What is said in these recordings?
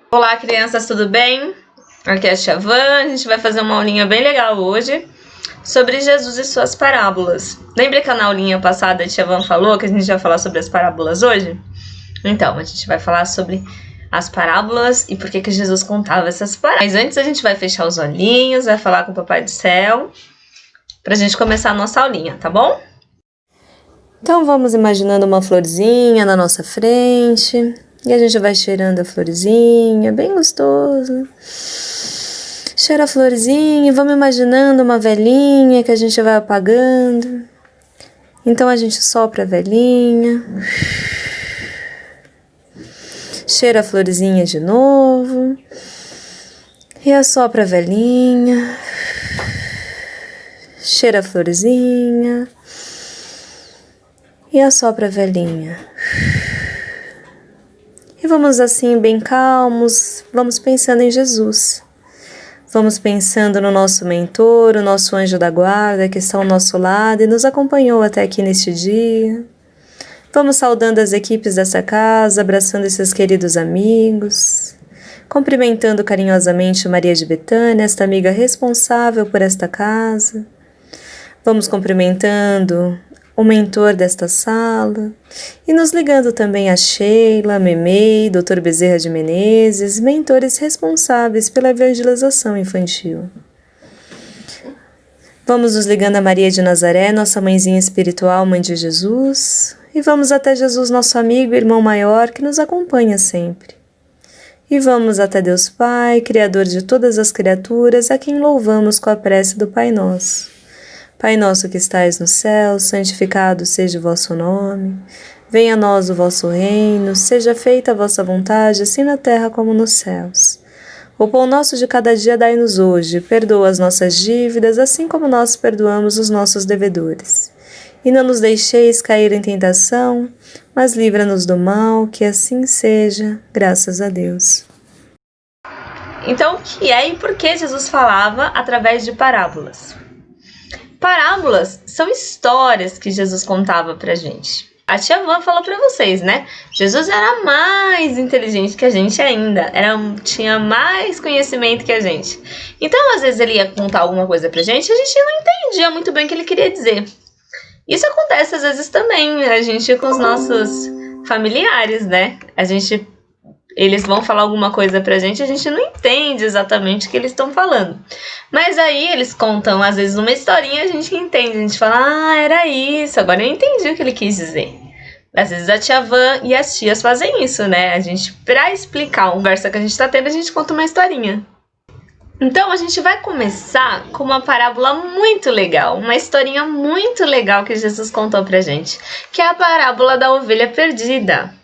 Olá, crianças, tudo bem? Aqui é a Tia Van. A gente vai fazer uma aulinha bem legal hoje sobre Jesus e suas parábolas. Lembra que na aulinha passada a Tia Van falou que a gente ia falar sobre as parábolas hoje? Então, a gente vai falar sobre as parábolas e por que Jesus contava essas parábolas. Mas antes a gente vai fechar os olhinhos, vai falar com o Papai do Céu pra gente começar a nossa aulinha, tá bom? Então vamos imaginando uma florzinha na nossa frente e a gente vai cheirando a florzinha, bem gostoso. Cheira a florzinha e vamos imaginando uma velinha que a gente vai apagando. Então a gente sopra a velinha, cheira a florzinha de novo e assopra a velinha, cheira a florzinha e assopra a velinha. E vamos assim bem calmos, vamos pensando em Jesus. Vamos pensando no nosso mentor, o nosso anjo da guarda que está ao nosso lado e nos acompanhou até aqui neste dia. Vamos saudando as equipes dessa casa, abraçando esses queridos amigos, cumprimentando carinhosamente Maria de Betânia, esta amiga responsável por esta casa. Vamos cumprimentando o mentor desta sala, e nos ligando também a Sheila, Memei, Dr. Bezerra de Menezes, mentores responsáveis pela evangelização infantil. Vamos nos ligando a Maria de Nazaré, nossa mãezinha espiritual, mãe de Jesus, e vamos até Jesus, nosso amigo e irmão maior, que nos acompanha sempre. E vamos até Deus Pai, Criador de todas as criaturas, a quem louvamos com a prece do Pai Nosso. Pai nosso que estais no céu, santificado seja o vosso nome. Venha a nós o vosso reino, seja feita a vossa vontade, assim na terra como nos céus. O pão nosso de cada dia dai-nos hoje, perdoa as nossas dívidas, assim como nós perdoamos os nossos devedores. E não nos deixeis cair em tentação, mas livra-nos do mal, que assim seja, graças a Deus. Então, o que é e por que Jesus falava através de parábolas? Parábolas são histórias que Jesus contava pra gente. A Tia Van falou pra vocês, né? Jesus era mais inteligente que a gente ainda. Tinha mais conhecimento que a gente. Então, às vezes, ele ia contar alguma coisa pra gente e a gente não entendia muito bem o que ele queria dizer. Isso acontece, às vezes, também. A gente com os nossos familiares, né? Eles vão falar alguma coisa pra gente e a gente não entende exatamente o que eles estão falando. Mas aí eles contam, às vezes, uma historinha e a gente entende. A gente fala, era isso, agora eu entendi o que ele quis dizer. Às vezes a Tia Van e as tias fazem isso, né? A gente, pra explicar uma conversa que a gente tá tendo, a gente conta uma historinha. Então, a gente vai começar com uma parábola muito legal, uma historinha muito legal que Jesus contou pra gente, que é a parábola da ovelha perdida.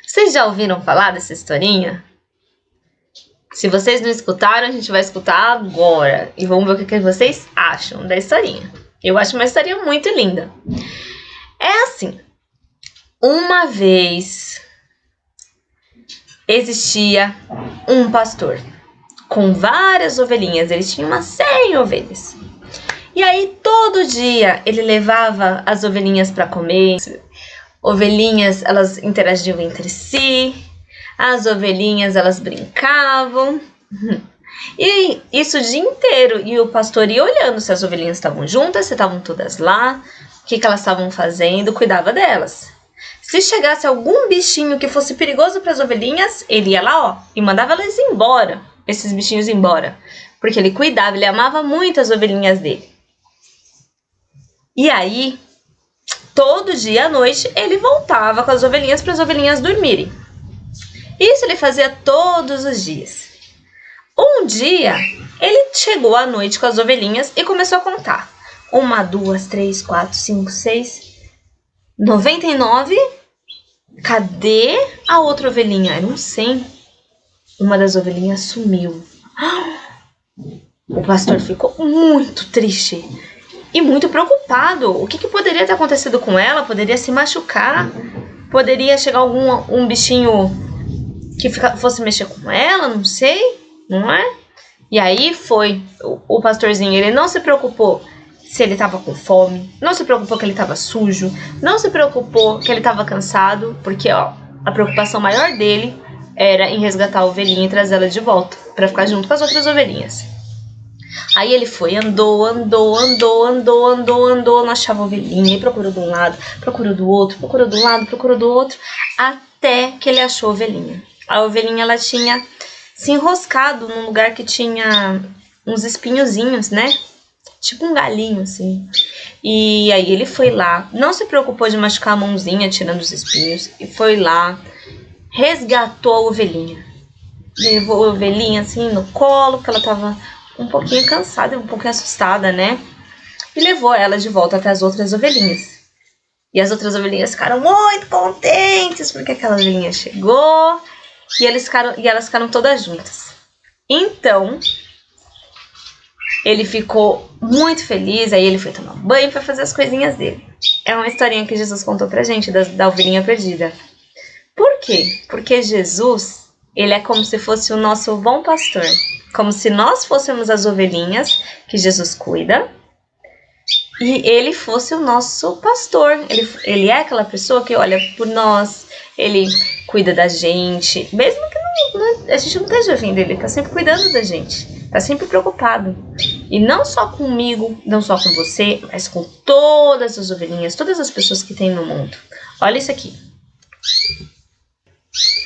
Vocês já ouviram falar dessa historinha? Se vocês não escutaram, a gente vai escutar agora. E vamos ver o que vocês acham da historinha. Eu acho uma historinha muito linda. É assim. Uma vez existia um pastor com várias ovelhinhas. Ele tinha umas 100 ovelhas. E aí, todo dia, ele levava as ovelhinhas para comer. Ovelhinhas, elas interagiam entre si, as ovelhinhas, elas brincavam, e isso o dia inteiro, e o pastor ia olhando se as ovelhinhas estavam juntas, se estavam todas lá, o que elas estavam fazendo, cuidava delas. Se chegasse algum bichinho que fosse perigoso para as ovelhinhas, ele ia lá, e mandava elas embora, esses bichinhos embora, porque ele cuidava, ele amava muito as ovelhinhas dele. E aí, todo dia à noite, ele voltava com as ovelhinhas para as ovelhinhas dormirem. Isso ele fazia todos os dias. Um dia, ele chegou à noite com as ovelhinhas e começou a contar. 1, 2, 3, 4, 5, 6, 99. Cadê a outra ovelhinha? Eram 100. Uma das ovelhinhas sumiu. O pastor ficou muito triste e muito preocupado. O que poderia ter acontecido com ela? Poderia se machucar? Poderia chegar um bichinho que fosse mexer com ela? Não sei, não é? E aí foi o pastorzinho, ele não se preocupou se ele estava com fome, não se preocupou que ele estava sujo, não se preocupou que ele estava cansado, porque a preocupação maior dele era em resgatar a ovelhinha e trazê-la de volta, para ficar junto com as outras ovelhinhas. Aí ele foi, andou, não achava a ovelhinha, e procurou de um lado, procurou do outro, procurou de um lado, procurou do outro, até que ele achou a ovelhinha. A ovelhinha, ela tinha se enroscado num lugar que tinha uns espinhozinhos, né? Tipo um galinho, assim. E aí ele foi lá, não se preocupou de machucar a mãozinha tirando os espinhos, e foi lá, resgatou a ovelhinha. Levou a ovelhinha assim no colo, porque ela tava um pouquinho cansada e um pouquinho assustada, né? E levou ela de volta até as outras ovelhinhas. E as outras ovelhinhas ficaram muito contentes, porque aquela ovelhinha chegou e elas ficaram todas juntas. Então, ele ficou muito feliz, aí ele foi tomar banho para fazer as coisinhas dele. É uma historinha que Jesus contou pra gente, da ovelhinha perdida. Por quê? Porque Jesus, ele é como se fosse o nosso bom pastor. Como se nós fôssemos as ovelhinhas que Jesus cuida e ele fosse o nosso pastor. Ele é aquela pessoa que olha por nós, ele cuida da gente, mesmo que a gente não esteja vendo, ele está sempre cuidando da gente, está sempre preocupado. E não só comigo, não só com você, mas com todas as ovelhinhas, todas as pessoas que tem no mundo. Olha isso aqui.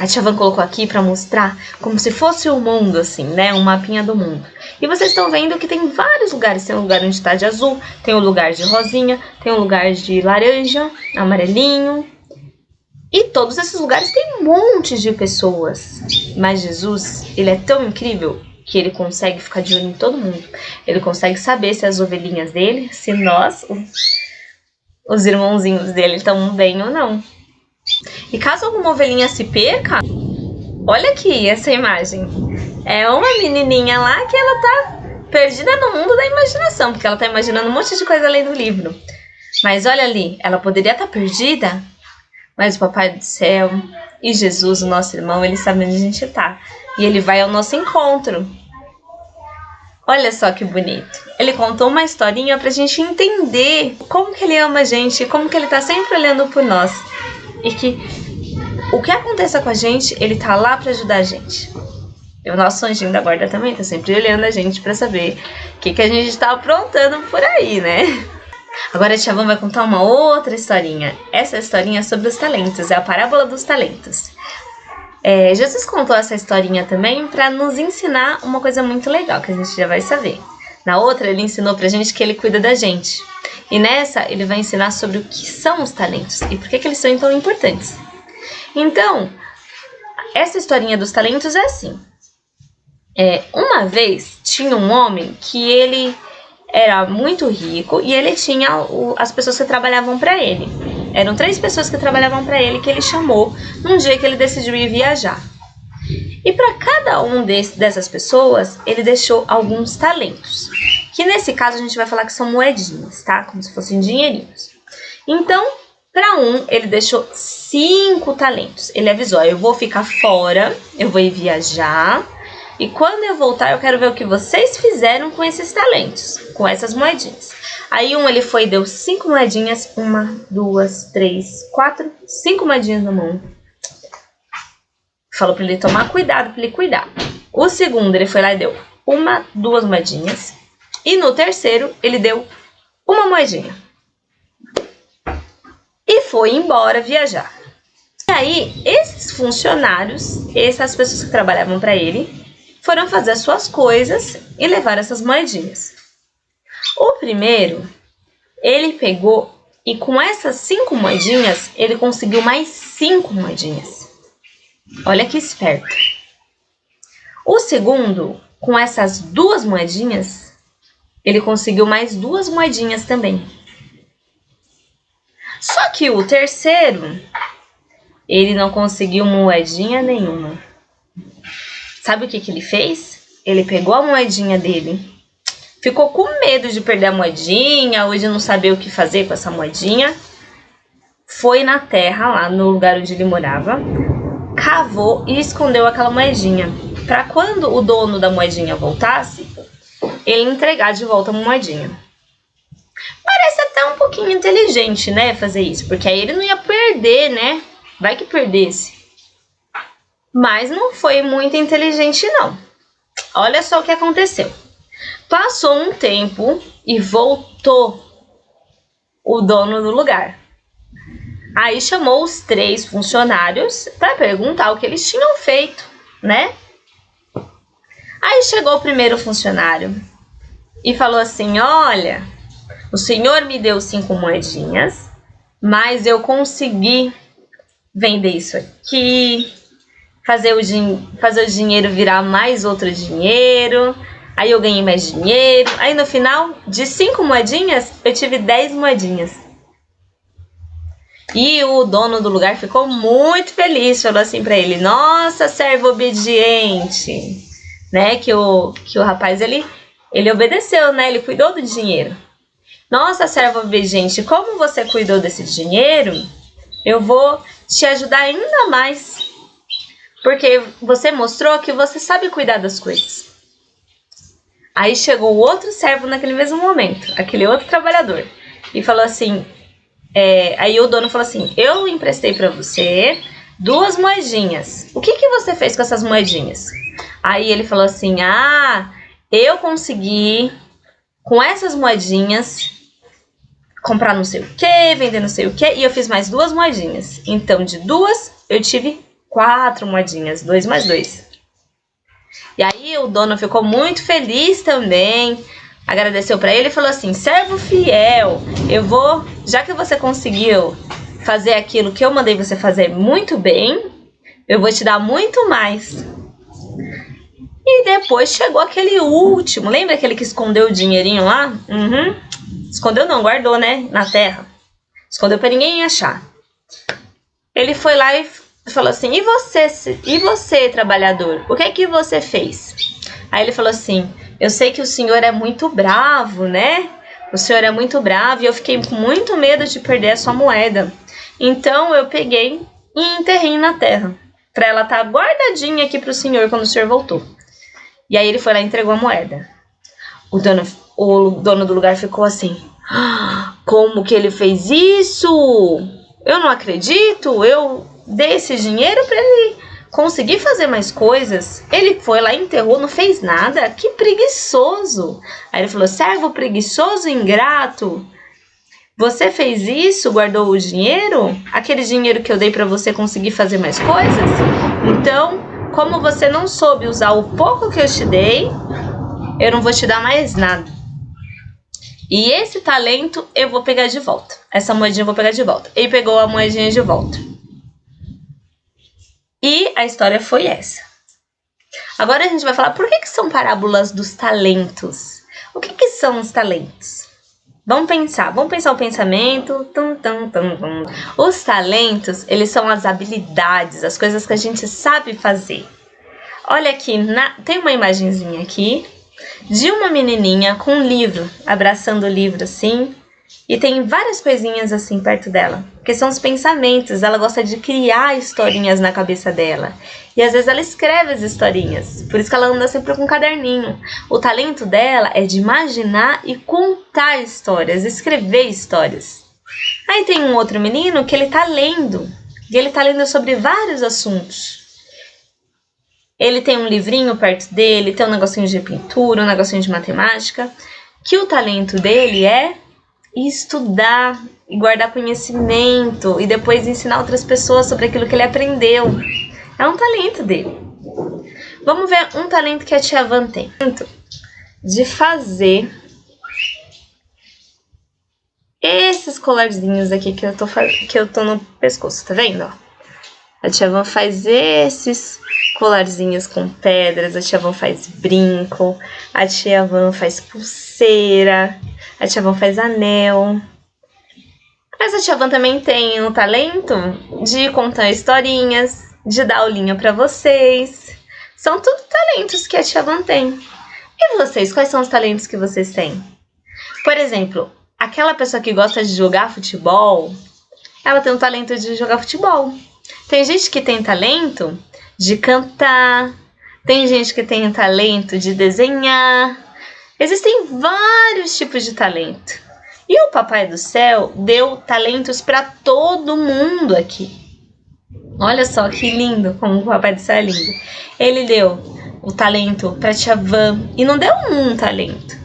A Tia Van colocou aqui para mostrar como se fosse o mundo, assim, né? Um mapinha do mundo. E vocês estão vendo que tem vários lugares. Tem um lugar onde está de azul, tem um lugar de rosinha, tem um lugar de laranja, amarelinho. E todos esses lugares tem um monte de pessoas. Mas Jesus, ele é tão incrível que ele consegue ficar de olho em todo mundo. Ele consegue saber se as ovelhinhas dele, se nós, os irmãozinhos dele, estão bem ou não. E caso alguma ovelhinha se perca, olha aqui essa imagem. É uma menininha lá que ela tá perdida no mundo da imaginação, porque ela tá imaginando um monte de coisa além do livro. Mas olha ali, ela poderia estar perdida, mas o Papai do Céu e Jesus, o nosso irmão, ele sabe onde a gente tá. E ele vai ao nosso encontro. Olha só que bonito. Ele contou uma historinha pra gente entender como que ele ama a gente, como que ele tá sempre olhando por nós. E que o que aconteça com a gente, ele tá lá pra ajudar a gente. E o nosso anjinho da guarda também tá sempre olhando a gente pra saber o que a gente tá aprontando por aí, né? Agora a Tia Van vai contar uma outra historinha. Essa historinha é sobre os talentos, é a parábola dos talentos. Jesus contou essa historinha também pra nos ensinar uma coisa muito legal, que a gente já vai saber. Na outra, ele ensinou pra gente que ele cuida da gente. E nessa, ele vai ensinar sobre o que são os talentos e por que eles são tão importantes. Então, essa historinha dos talentos é assim. Uma vez, tinha um homem que ele era muito rico e ele tinha as pessoas que trabalhavam para ele. Eram 3 pessoas que trabalhavam para ele que ele chamou num dia que ele decidiu ir viajar. E para cada um dessas pessoas, ele deixou alguns talentos. Que nesse caso a gente vai falar que são moedinhas, tá? Como se fossem dinheirinhos. Então, para um, ele deixou 5 talentos. Ele avisou, eu vou ficar fora, eu vou ir viajar. E quando eu voltar, eu quero ver o que vocês fizeram com esses talentos, com essas moedinhas. Aí ele foi e deu 5 moedinhas, 1, 2, 3, 4, 5 moedinhas na mão. Falou para ele tomar cuidado, para ele cuidar. O segundo, ele foi lá e deu 1, 2 moedinhas. E no terceiro, ele deu 1 moedinha. E foi embora viajar. E aí, esses funcionários, essas pessoas que trabalhavam para ele, foram fazer as suas coisas e levar essas moedinhas. O primeiro, ele pegou e com essas 5 moedinhas, ele conseguiu mais 5 moedinhas. Olha que esperto. O segundo, com essas 2 moedinhas, ele conseguiu mais 2 moedinhas também. Só que o terceiro, ele não conseguiu moedinha nenhuma. Sabe o que ele fez? Ele pegou a moedinha dele, ficou com medo de perder a moedinha ou de não saber o que fazer com essa moedinha. Foi na terra, lá no lugar onde ele morava, cavou e escondeu aquela moedinha. Para quando o dono da moedinha voltasse, ele entregar de volta a moedinha. Parece até um pouquinho inteligente, né, fazer isso, porque aí ele não ia perder, né? Vai que perdesse. Mas não foi muito inteligente, não. Olha só o que aconteceu. Passou um tempo e voltou o dono do lugar. Aí chamou os 3 funcionários para perguntar o que eles tinham feito, né? Aí chegou o primeiro funcionário e falou assim: olha, o senhor me deu 5 moedinhas, mas eu consegui vender isso aqui, fazer o dinheiro virar mais outro dinheiro, aí eu ganhei mais dinheiro, aí no final, de 5 moedinhas, eu tive 10 moedinhas. E o dono do lugar ficou muito feliz, falou assim pra ele: nossa, servo obediente, né? Que o rapaz, ele obedeceu, né? Ele cuidou do dinheiro. Nossa, servo obediente, como você cuidou desse dinheiro, eu vou te ajudar ainda mais. Porque você mostrou que você sabe cuidar das coisas. Aí chegou o outro servo naquele mesmo momento, aquele outro trabalhador, e falou assim... aí o dono falou assim: eu emprestei para você 2 moedinhas. O que você fez com essas moedinhas? Aí ele falou assim: eu consegui com essas moedinhas comprar não sei o que, vender não sei o que, e eu fiz mais 2 moedinhas. Então de 2 eu tive 4 moedinhas, 2 mais 2. E aí o dono ficou muito feliz também, agradeceu para ele e falou assim: servo fiel, já que você conseguiu fazer aquilo que eu mandei você fazer muito bem, eu vou te dar muito mais. E depois chegou aquele último, lembra aquele que escondeu o dinheirinho lá? Escondeu não, guardou, né, na terra. Escondeu para ninguém achar. Ele foi lá e falou assim: e você, trabalhador, o que é que você fez? Aí ele falou assim: eu sei que o senhor é muito bravo, né? O senhor é muito bravo e eu fiquei com muito medo de perder a sua moeda. Então eu peguei e enterrei na terra, para ela estar guardadinha aqui para o senhor quando o senhor voltou. E aí ele foi lá e entregou a moeda. O dono do lugar ficou assim: como que ele fez isso? Eu não acredito, eu dei esse dinheiro para ele conseguir fazer mais coisas. Ele foi lá, enterrou, não fez nada. Que preguiçoso. Aí ele falou: servo preguiçoso, ingrato, você fez isso, guardou o dinheiro? Aquele dinheiro que eu dei para você conseguir fazer mais coisas? Então, como você não soube usar o pouco que eu te dei, eu não vou te dar mais nada. E esse talento eu vou pegar de volta. Essa moedinha eu vou pegar de volta. Ele pegou a moedinha de volta. E a história foi essa. Agora a gente vai falar por que são parábolas dos talentos. O que são os talentos? Vamos pensar o pensamento. Os talentos, eles são as habilidades, as coisas que a gente sabe fazer. Olha aqui, tem uma imagenzinha aqui de uma menininha com um livro, abraçando o livro assim, e tem várias coisinhas assim perto dela, que são os pensamentos. Ela gosta de criar historinhas na cabeça dela, e às vezes ela escreve as historinhas, por isso que ela anda sempre com um caderninho. O talento dela é de imaginar e contar histórias, escrever histórias. Aí tem um outro menino que ele tá lendo, e ele tá lendo sobre vários assuntos. Ele tem um livrinho perto dele, tem um negocinho de pintura, um negocinho de matemática, que o talento dele é estudar e guardar conhecimento e depois ensinar outras pessoas sobre aquilo que ele aprendeu. É um talento dele. Vamos ver um talento que a tia Van tem. De fazer esses colarzinhos aqui que eu tô no pescoço, tá vendo? Ó? A tia Van faz esses colarzinhos com pedras, a tia Van faz brinco, a tia Van faz pulseira, a tia Van faz anel. Mas a tia Van também tem um talento de contar historinhas, de dar aulinha pra vocês. São tudo talentos que a tia Van tem. E vocês, quais são os talentos que vocês têm? Por exemplo, aquela pessoa que gosta de jogar futebol, ela tem um talento de jogar futebol. Tem gente que tem talento de cantar, tem gente que tem talento de desenhar. Existem vários tipos de talento. E o Papai do Céu deu talentos para todo mundo aqui. Olha só que lindo, como o Papai do Céu é lindo. Ele deu o talento para tia Van e não deu um talento.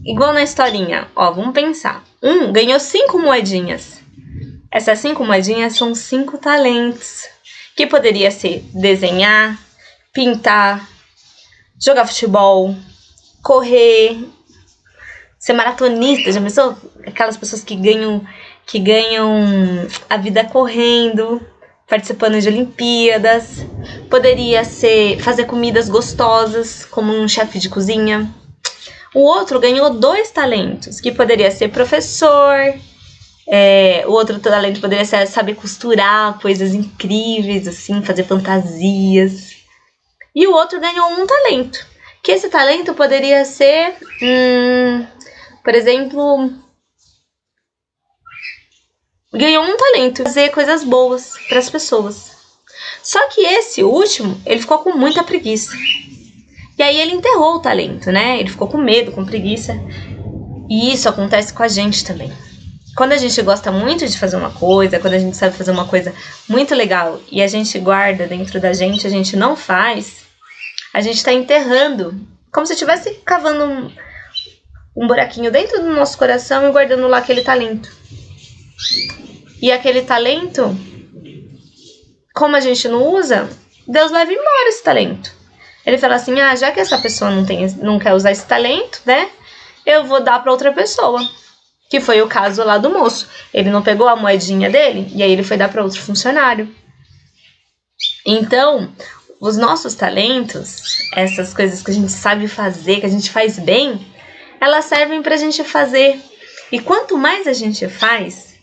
Igual na historinha, ó, vamos pensar. Ganhou 5 moedinhas. Essas 5 moedinhas são 5 talentos. Que poderia ser desenhar, pintar, jogar futebol, correr, ser maratonista. Já pensou? Aquelas pessoas que ganham a vida correndo, participando de Olimpíadas. Poderia ser fazer comidas gostosas, como um chefe de cozinha. O outro ganhou 2 talentos, que poderia ser professor. O outro talento poderia ser saber costurar coisas incríveis, assim, fazer fantasias. E o outro ganhou 1 talento, que esse talento poderia ser, por exemplo, ganhou 1 talento, fazer coisas boas para as pessoas. Só que esse último, ele ficou com muita preguiça. E aí ele enterrou o talento, né? Ele ficou com medo, com preguiça. E isso acontece com a gente também. Quando a gente gosta muito de fazer uma coisa, quando a gente sabe fazer uma coisa muito legal e a gente guarda dentro da gente, a gente não faz, a gente está enterrando, como se estivesse cavando um buraquinho dentro do nosso coração e guardando lá aquele talento. E aquele talento, como a gente não usa, Deus leva embora esse talento. Ele fala assim, já que essa pessoa não quer usar esse talento, né, eu vou dar para outra pessoa. Que foi o caso lá do moço. Ele não pegou a moedinha dele e aí ele foi dar para outro funcionário. Então, os nossos talentos, essas coisas que a gente sabe fazer, que a gente faz bem, elas servem pra gente fazer. E quanto mais a gente faz,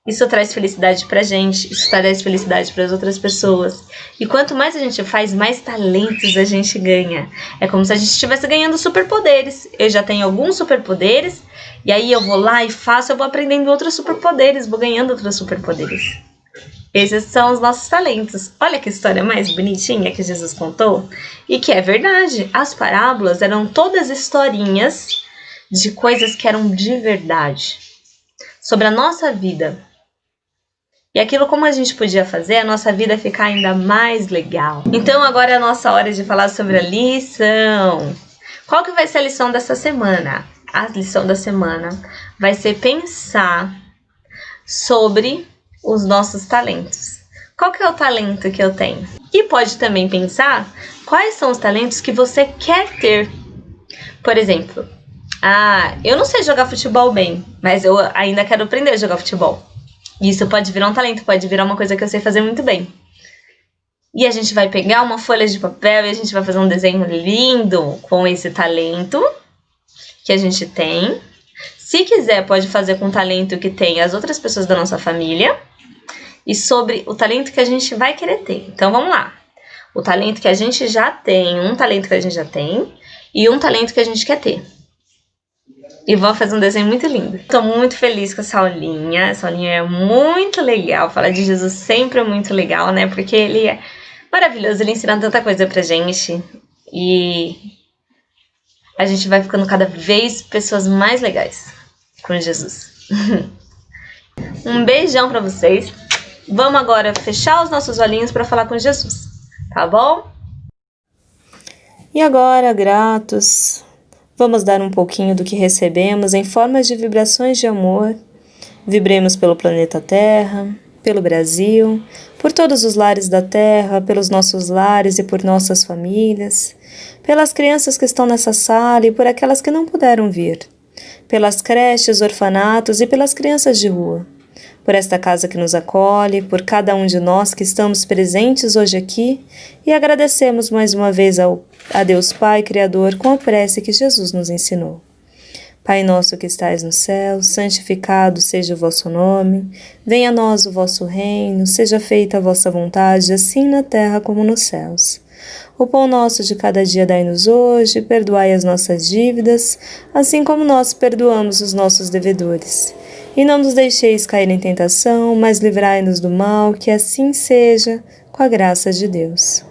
isso traz felicidade pra gente, isso traz felicidade para as outras pessoas. E quanto mais a gente faz, mais talentos a gente ganha. É como se a gente estivesse ganhando superpoderes. Eu já tenho alguns superpoderes, e aí eu vou lá e faço, eu vou aprendendo outros superpoderes, vou ganhando outros superpoderes. Esses são os nossos talentos. Olha que história mais bonitinha que Jesus contou. E que é verdade, as parábolas eram todas historinhas de coisas que eram de verdade. Sobre a nossa vida. E aquilo como a gente podia fazer a nossa vida ficar ainda mais legal. Então agora é a nossa hora de falar sobre a lição. Qual que vai ser a lição dessa semana? A lição da semana vai ser pensar sobre os nossos talentos. Qual que é o talento que eu tenho? E pode também pensar quais são os talentos que você quer ter. Por exemplo, eu não sei jogar futebol bem, mas eu ainda quero aprender a jogar futebol. Isso pode virar um talento, pode virar uma coisa que eu sei fazer muito bem. E a gente vai pegar uma folha de papel e a gente vai fazer um desenho lindo com esse talento que a gente tem. Se quiser, pode fazer com o talento que tem as outras pessoas da nossa família. E sobre o talento que a gente vai querer ter. Então, vamos lá. O talento que a gente já tem, um talento que a gente já tem e um talento que a gente quer ter. E vou fazer um desenho muito lindo. Estou muito feliz com essa aulinha. Essa aulinha é muito legal. Falar de Jesus sempre é muito legal, né? Porque ele é maravilhoso. Ele ensina tanta coisa pra gente. E a gente vai ficando cada vez pessoas mais legais com Jesus. Um beijão pra vocês. Vamos agora fechar os nossos olhinhos para falar com Jesus. Tá bom? E agora, gratos, vamos dar um pouquinho do que recebemos em formas de vibrações de amor. Vibremos pelo planeta Terra, pelo Brasil, por todos os lares da Terra, pelos nossos lares e por nossas famílias, pelas crianças que estão nessa sala e por aquelas que não puderam vir, pelas creches, orfanatos e pelas crianças de rua, por esta casa que nos acolhe, por cada um de nós que estamos presentes hoje aqui e agradecemos mais uma vez a Deus Pai Criador com a prece que Jesus nos ensinou. Pai nosso que estais no céu, santificado seja o vosso nome, venha a nós o vosso reino, seja feita a vossa vontade, assim na terra como nos céus. O pão nosso de cada dia dai-nos hoje, perdoai as nossas dívidas, assim como nós perdoamos os nossos devedores. E não nos deixeis cair em tentação, mas livrai-nos do mal, que assim seja, com a graça de Deus.